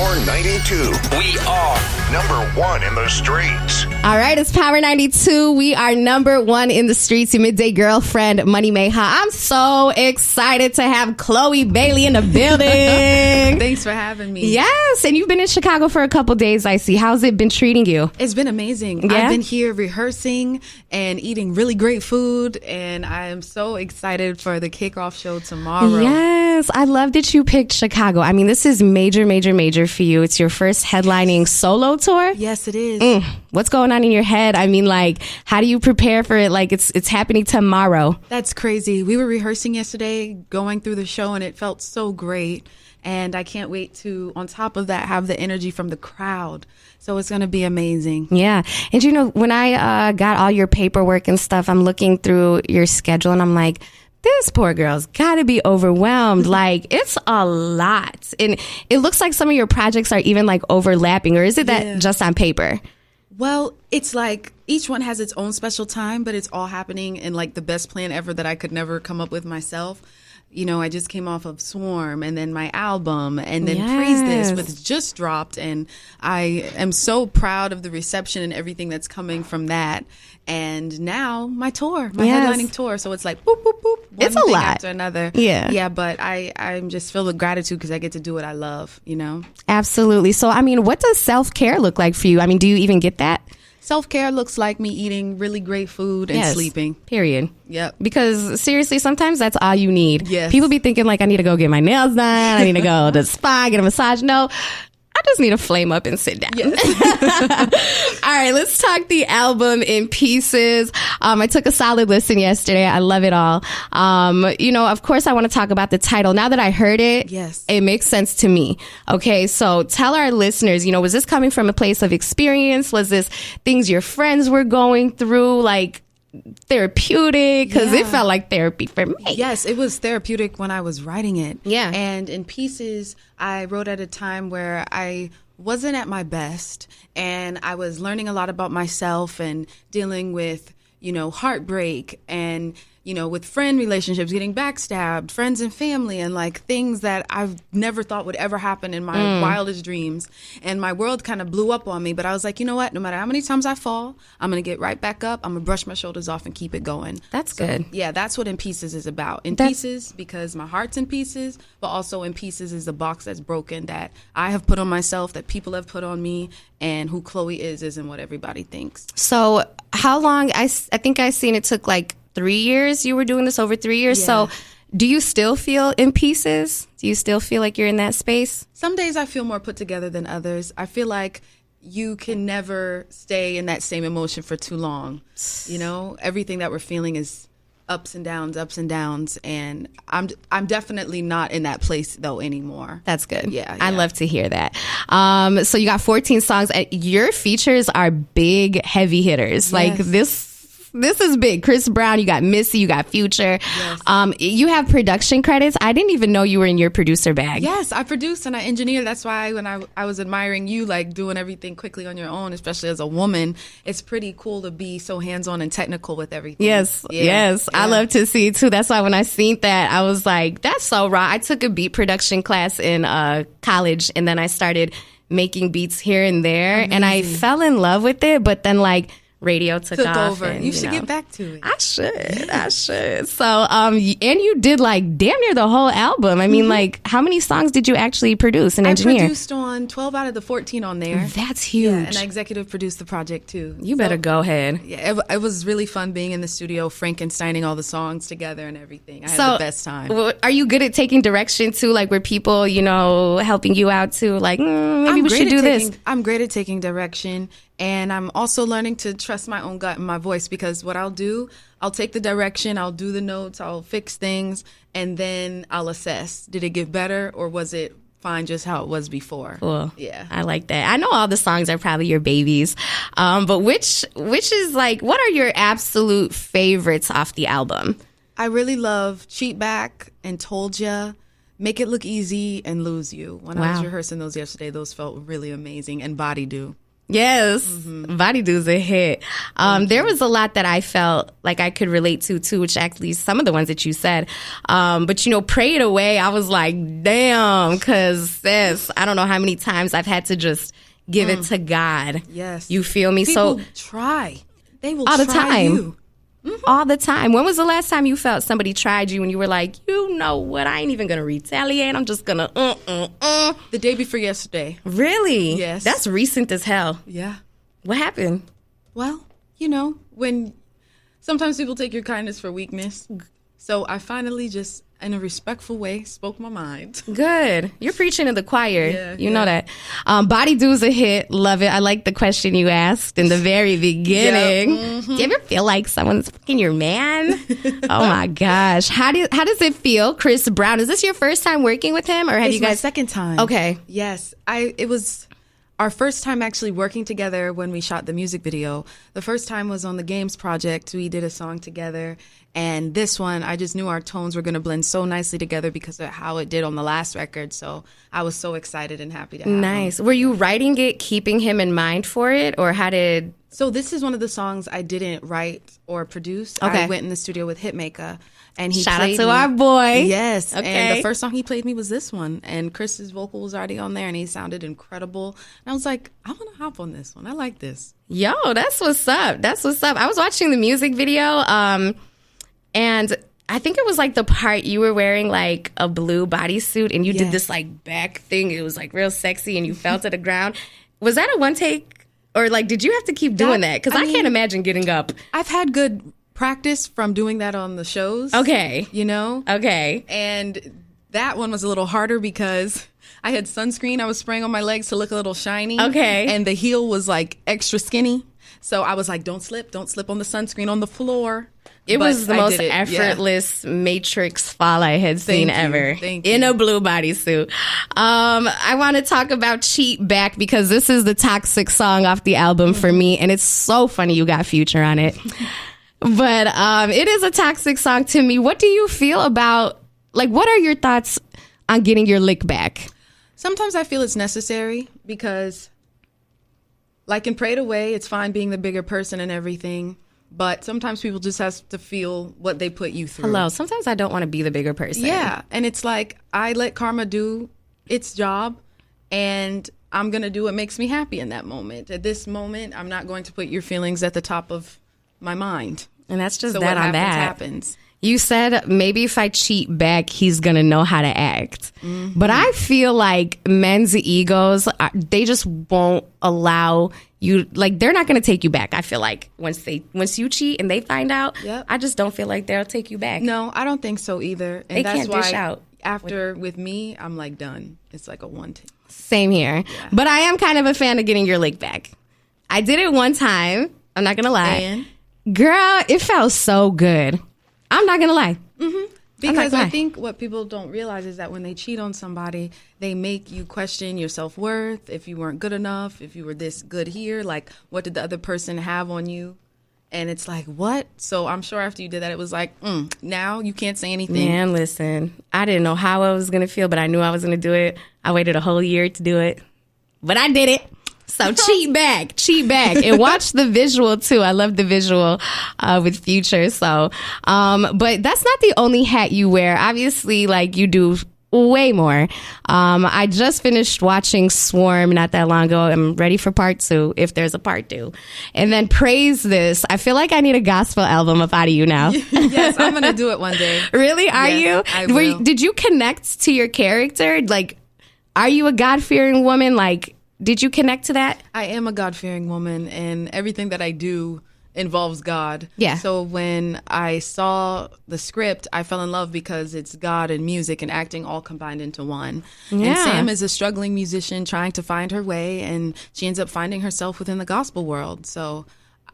Power 92. We are #1 in the streets. All right, it's Power 92. We are #1 in the streets. Your midday girlfriend, Money Mayha. I'm so excited to have Chloe Bailey in the building. Thanks for having me. Yes, and you've been in Chicago for a couple days, I see. How's it been treating you? It's been amazing. Yeah? I've been here rehearsing and eating really great food, and I am so excited for the kickoff show tomorrow. Yes, I love that you picked Chicago. I mean, this is major for you. It's your first headlining solo tour. Yes, it is. What's going on in your head? I mean, like, how do you prepare for it? Like, it's happening tomorrow. That's crazy. We were rehearsing yesterday, going through the show, and it felt so great. And I can't wait to, on top of that, have the energy from the crowd. So it's going to be amazing. Yeah. And you know, when I got all your paperwork and stuff, I'm looking through your schedule and I'm like, this poor girl's got to be overwhelmed. Like, it's a lot. And it looks like some of your projects are even like overlapping, or is it that just on paper? Well, it's like each one has its own special time, but it's all happening in like the best plan ever that I could never come up with myself. You know, I just came off of Swarm and then my album and then Praise This, which just dropped. And I am so proud of the reception and everything that's coming from that. And now my tour, my headlining tour. So it's like, boop, boop, boop. It's a lot. After another. Yeah. Yeah, but I'm just filled with gratitude because I get to do what I love, you know? Absolutely. So, I mean, what does self-care look like for you? I mean, do you even get that? Self-care looks like me eating really great food and sleeping. Period. Yep. Because seriously, sometimes that's all you need. Yes. People be thinking like, I need to go get my nails done. I need to go to the spa, get a massage. No, I just need to flame up and sit down. Yes. All right, let's talk the album in pieces. I took a solid listen yesterday. I love it all. You know, of course, I want to talk about the title. Now that I heard it, it makes sense to me. Okay, so tell our listeners, you know, was this coming from a place of experience? Was this things your friends were going through, like therapeutic? Because it felt like therapy for me. Yes, it was therapeutic when I was writing it. Yeah. And in pieces, I wrote at a time where I wasn't at my best and I was learning a lot about myself and dealing with, you know, heartbreak and, you know, with friend relationships, getting backstabbed, friends and family, and like things that I've never thought would ever happen in my wildest dreams. And my world kind of blew up on me. But I was like, you know what? No matter how many times I fall, I'm going to get right back up. I'm going to brush my shoulders off and keep it going. That's good. Yeah, that's what In Pieces is about. In Pieces, because my heart's in pieces, but also In Pieces is the box that's broken that I have put on myself, that people have put on me, and who Chloe is isn't what everybody thinks. So how long? I think I seen it took like 3 years. You were doing this over 3 years. Yeah. So do you still feel in pieces? Do you still feel like you're in that space? Some days I feel more put together than others. I feel like you can never stay in that same emotion for too long. You know, everything that we're feeling is ups and downs. And I'm definitely not in that place though anymore. That's good. Yeah. I love to hear that. So you got 14 songs. Your features are big, heavy hitters. Like this is big. Chris Brown, you got Missy, you got Future. Yes. You have production credits. I didn't even know you were in your producer bag. Yes, I produced and I engineered. That's why when I was admiring you, like doing everything quickly on your own, especially as a woman, it's pretty cool to be so hands-on and technical with everything. Yes. I love to see it too. That's why when I seen that, I was like, that's so raw. I took a beat production class in college, and then I started making beats here and there. Amazing. And I fell in love with it, but then like radio took off over. And, you should get back to it. I should. So, and you did like damn near the whole album. I mean, like, how many songs did you actually produce and engineer? I produced on 12 out of the 14 on there. That's huge. Yeah, and I executive produced the project too. You better go ahead. Yeah, it was really fun being in the studio, Frankensteining all the songs together and everything. I had the best time. Are you good at taking direction too? Like, were people, you know, helping you out too? Like, maybe we should do this. I'm great at taking direction. And I'm also learning to trust my own gut and my voice, because what I'll do, I'll take the direction, I'll do the notes, I'll fix things, and then I'll assess. Did it get better, or was it fine just how it was before? Cool. Yeah. I like that. I know all the songs are probably your babies, but which is like, what are your absolute favorites off the album? I really love Cheat Back and Told Ya, Make It Look Easy, and Lose You. When I was rehearsing those yesterday, those felt really amazing, and Body Do. Yes, Body Do's a hit. There was a lot that I felt like I could relate to too, which actually some of the ones that you said. But Pray It Away, I was like, damn, because sis, I don't know how many times I've had to just give it to God. Yes. You feel me? People try. They will all the try time. you. All the time. When was the last time you felt somebody tried you and you were like, you know what? I ain't even going to retaliate. I'm just going to, The day before yesterday. Really? Yes. That's recent as hell. Yeah. What happened? Well, when sometimes people take your kindness for weakness. So I finally just, in a respectful way, spoke my mind. Good. You're preaching to the choir. Yeah, you know that. Body Do's a hit. Love it. I like the question you asked in the very beginning. Yep. Do you ever feel like someone's fucking your man? Oh my gosh. How does it feel, Chris Brown? Is this your first time working with him, or have you guys? My second time. Okay. Yes. It was our first time actually working together when we shot the music video. The first time was on the Games project. We did a song together. And this one, I just knew our tones were going to blend so nicely together because of how it did on the last record. So I was so excited and happy to have Nice. him. Were you writing it, keeping him in mind for it, or how did? So this is one of the songs I didn't write or produce. Okay. I went in the studio with Hitmaker, and he Shout out played to me. our boy. Yes. Okay. And the first song he played me was this one, and Chris's vocal was already on there, and he sounded incredible. And I was like, I want to hop on this one. I like this. Yo, that's what's up. That's what's up. I was watching the music video, and I think it was like the part you were wearing like a blue bodysuit and you did this like back thing. It was like real sexy and you fell to the ground. Was that a one take, or like did you have to keep doing that? Because I can't imagine getting up. I've had good practice from doing that on the shows. Okay. Okay. And that one was a little harder because I had sunscreen I was spraying on my legs to look a little shiny. Okay. And the heel was like extra skinny. So I was like, don't slip on the sunscreen on the floor. It But was the I most did it. Yeah. effortless Matrix fall I had seen Thank you. ever. Thank you. In a blue bodysuit. I want to talk about Cheat Back because this is the toxic song off the album for me. And it's so funny you got Future on it. But it is a toxic song to me. What do you feel about, like, what are your thoughts on getting your lick back? Sometimes I feel it's necessary because, like in Pray It Away, it's fine being the bigger person and everything. But sometimes people just have to feel what they put you through. Hello. Sometimes I don't want to be the bigger person. Yeah. And it's like, I let karma do its job, and I'm going to do what makes me happy in that moment. At this moment, I'm not going to put your feelings at the top of my mind. And that's just So that what on happens, that. happens. You said maybe if I cheat back, he's going to know how to act. But I feel like men's egos, they just won't allow you, like, they're not going to take you back. I feel like once you cheat and they find out, Yep. I just don't feel like they'll take you back. No, I don't think so either. And They that's can't why dish out. after with me, I'm like done. It's like a one take. Same here. But I am kind of a fan of getting your lick back. I did it one time. I'm not going to lie. And? Girl, it felt so good. I'm not going to lie. Because gonna I lie. think what people don't realize is that when they cheat on somebody, they make you question your self-worth, if you weren't good enough, if you were this good here, like what did the other person have on you? And it's like, what? So I'm sure after you did that, it was like, now you can't say anything. Man, listen, I didn't know how I was going to feel, but I knew I was going to do it. I waited a whole year to do it, but I did it. So cheat back, and watch the visual too. I love the visual with Future. So, but that's not the only hat you wear. Obviously, like you do way more. I just finished watching Swarm not that long ago. I'm ready for part 2 if there's a part 2. And then Praise This. I feel like I need a gospel album up out of you now. Yes, I'm going to do it one day. Really? Are Yes, you? I will. Did you connect to your character? Like, are you a God-fearing woman? Like, did you connect to that? I am a God-fearing woman, and everything that I do involves God. Yeah. So when I saw the script, I fell in love because it's God and music and acting all combined into one. Yeah. And Sam is a struggling musician trying to find her way, and she ends up finding herself within the gospel world. So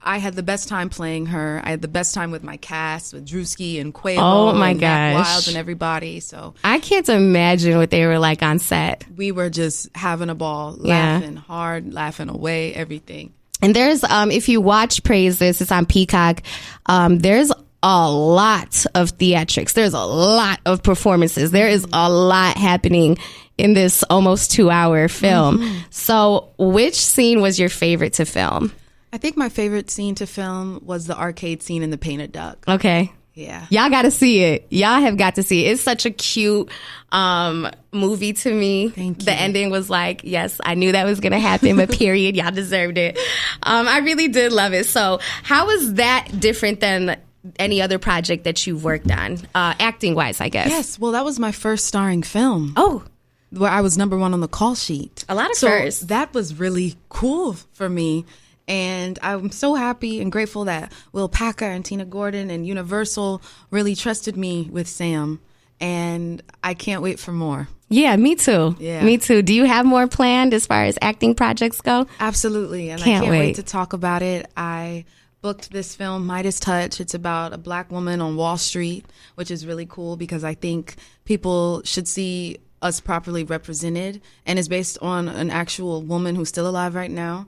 I had the best time playing her. I had the best time with my cast, with Drewski and Quavo Oh, my and Mac gosh. Wild and everybody. So I can't imagine what they were like on set. we were just having a ball, Yeah. laughing hard, laughing away, everything. And there's, if you watch Praise This, it's on Peacock. There's a lot of theatrics. There's a lot of performances. There is a lot happening in this almost 2-hour film. So which scene was your favorite to film? I think my favorite scene to film was the arcade scene in The Painted Duck. Okay. Yeah. Y'all got to see it. Y'all have got to see it. It's such a cute movie to me. Thank you. The ending was like, yes, I knew that was going to happen, but period, y'all deserved it. I really did love it. So how was that different than any other project that you've worked on, acting-wise, I guess? Yes. Well, that was my first starring film. Oh. Where I was #1 on the call sheet. A lot of so firsts. That was really cool for me. And I'm so happy and grateful that Will Packer and Tina Gordon and Universal really trusted me with Sam. And I can't wait for more. Yeah, me too. Yeah. Me too. Do you have more planned as far as acting projects go? Absolutely. And Can't I can't wait wait to talk about it. I booked this film, Midas Touch. It's about a black woman on Wall Street, which is really cool because I think people should see us properly represented, and is based on an actual woman who's still alive right now.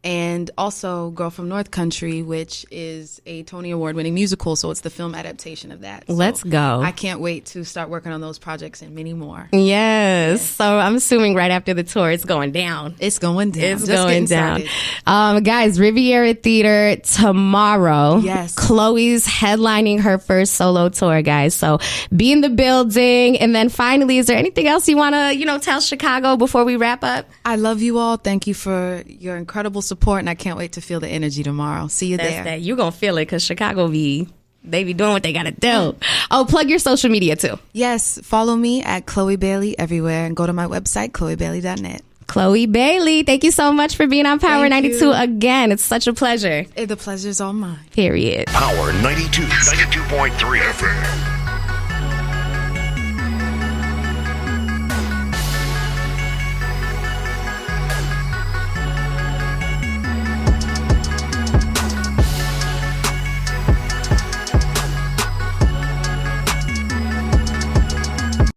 And also Girl from North Country, which is a Tony Award-winning musical, so it's the film adaptation of that. So Let's go. I can't wait to start working on those projects and many more. Yes. So I'm assuming right after the tour, it's going down. It's going down. It's Just going getting down. started. Guys, Riviera Theater tomorrow. Yes. Chloe's headlining her first solo tour, guys. So be in the building. And then finally, is there anything else you want to, tell Chicago before we wrap up? I love you all. Thank you for your incredible support, and I can't wait to feel the energy tomorrow. See you there. That. You're going to feel it because Chicago they be doing what they got to do. Oh, plug your social media too. Yes, follow me at Chloe Bailey everywhere and go to my website, chloebailey.net. Chloe Bailey, thank you so much for being on Power Thank 92 you. again. It's such a pleasure. The pleasure's all mine. Period. Power 92.3 FM.